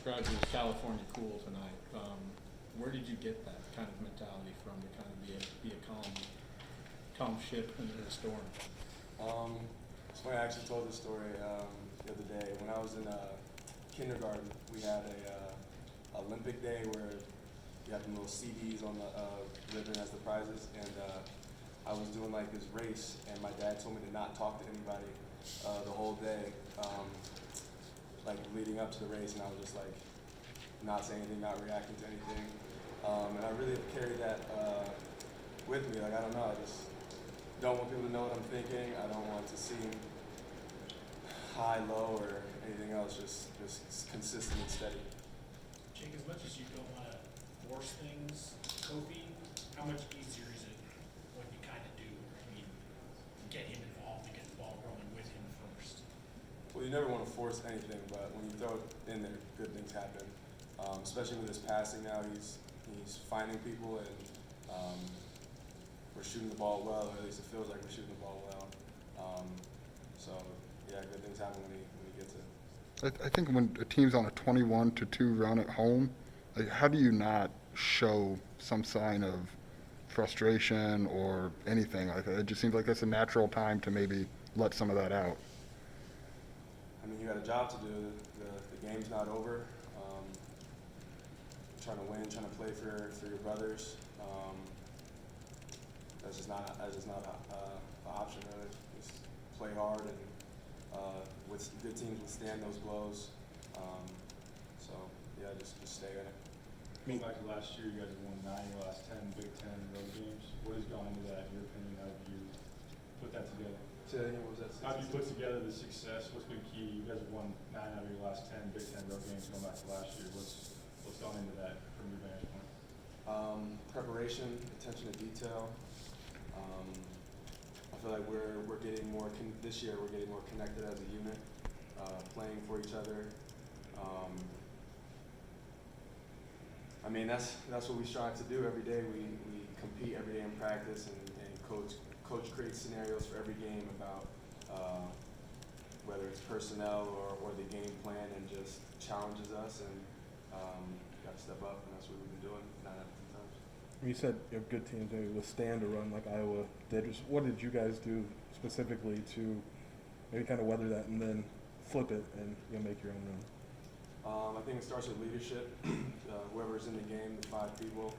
described it as California cool tonight. Where did you get that kind of mentality from to kind of be a calm ship in the storm? It's funny, I actually told this story the other day. When I was in kindergarten, we had a Olympic day where you have the little CDs on the ribbon as the prizes, and I was doing like this race, and my dad told me to not talk to anybody the whole day, like leading up to the race, and I was just like not saying anything, not reacting to anything, and I really have carried that with me. Like, I don't know, I just don't want people to know what I'm thinking. I don't want to seem high, low, or anything else. Just consistent and steady. Jake, as much as you don't want to force things, Kofi, how much easier is it when you kind of do? I mean, get him involved to get the ball rolling with him first. Well, you never want to force anything, but when you throw it in there, good things happen. Especially with his passing now, he's finding people, and we're shooting the ball well, or at least it feels like we're shooting the ball well. So yeah, good things happen when he gets it. I think when a team's on a 21-2 run at home, like, how do you not show some sign of frustration or anything like that? It just seems like that's a natural time to maybe let some of that out. I mean, you got a job to do. The game's not over. Trying to win, trying to play for your brothers. That's just not an option, really. Just play hard, and with good teams withstand those blows. So yeah, just stay in it. Going back to last year, you guys have won 9 of your last 10 Big Ten road games. What has gone into that, in your opinion? How have you put that together? Say that again, what was that? How have you put together the success? What's been key? You guys have won 9 out of your last 10 Big Ten road games going back to last year. What's gone into that from your vantage point? Preparation, attention to detail. I feel like we're getting more this year. We're getting more connected as a unit, playing for each other. I mean, that's what we strive to do every day. We compete every day in practice, and coach creates scenarios for every game about whether it's personnel or the game plan, and just challenges us, and got to step up, and that's what we've been doing 9 out of 10 times. You said you have good teams maybe withstand a run like Iowa did. What did you guys do specifically to maybe kind of weather that and then flip it and make your own run? I think it starts with leadership. Whoever's in the game, the 5 people,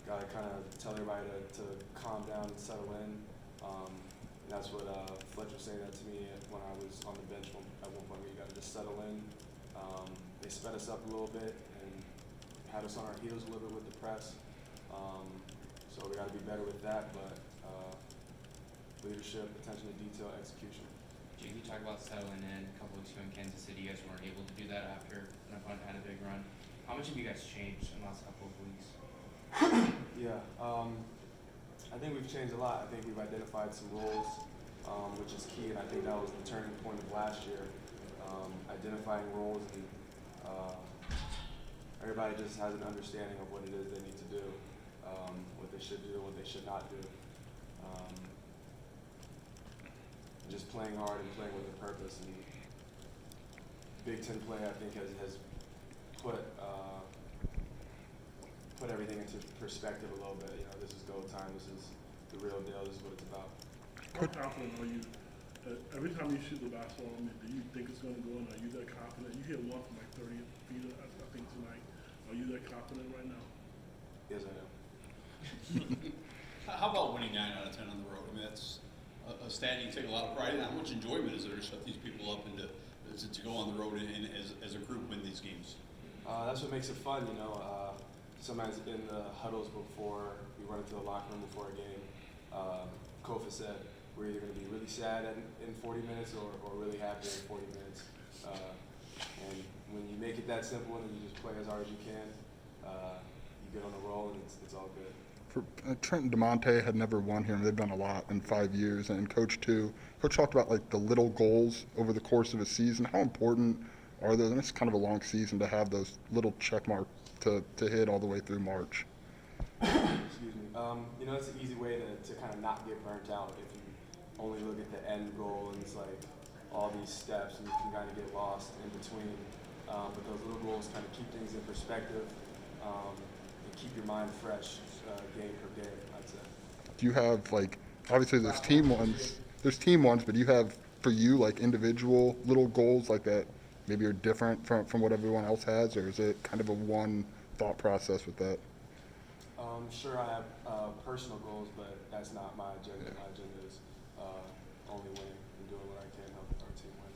got to kind of tell everybody to calm down and settle in. And that's what Fletcher was saying that to me when I was on the bench at one point. We got to just settle in. They sped us up a little bit and had us on our heels a little bit with the press. So we got to be better with that. But leadership, attention to detail, execution. Jake, you talked about settling in a couple weeks ago in Kansas City. You guys weren't able to do that after an opponent had a big run. How much have you guys changed in the last couple of weeks? Yeah, I think we've changed a lot. I think we've identified some roles, which is key, and I think that was the turning point of last year. Identifying roles, and everybody just has an understanding of what it is they need to do, what they should do, what they should not do. Just playing hard and playing with a purpose. And Big Ten play, I think, has put everything into perspective a little bit. This is go time. This is the real deal. This is what it's about. How confident are you? Every time you shoot the basketball, do you think it's going to go in? Are you that confident? You hit one from like 30 feet, I think, tonight. Are you that confident right now? Yes, I am. How about winning 9 out of 10 on the road? I mean, that's a stat you take a lot of pride in. How much enjoyment is there to shut these people up and to go on the road and as a group win these games? That's what makes it fun, Sometimes in the huddles before we run into the locker room before a game, Kofa said, we're either going to be really sad in 40 minutes or really happy in 40 minutes. And when you make it that simple and you just play as hard as you can, you get on the roll, and it's all good. Trent and DeMonte had never won here, and they've done a lot in 5 years. And Coach talked about like the little goals over the course of a season. How important are those? And it's kind of a long season to have those little check marks to hit all the way through March. Excuse me. It's an easy way to kind of not get burnt out if you only look at the end goal, and it's like all these steps, and you can kind of get lost in between. but those little goals kind of keep things in perspective and keep your mind fresh game per game, I'd say. Do you have like, obviously there's team ones, but do you have for you like individual little goals like that maybe are different from what everyone else has, or is it kind of a one thought process with that? Sure, I have personal goals, but that's not my agenda. My agenda is only winning and doing what I can to help our team win.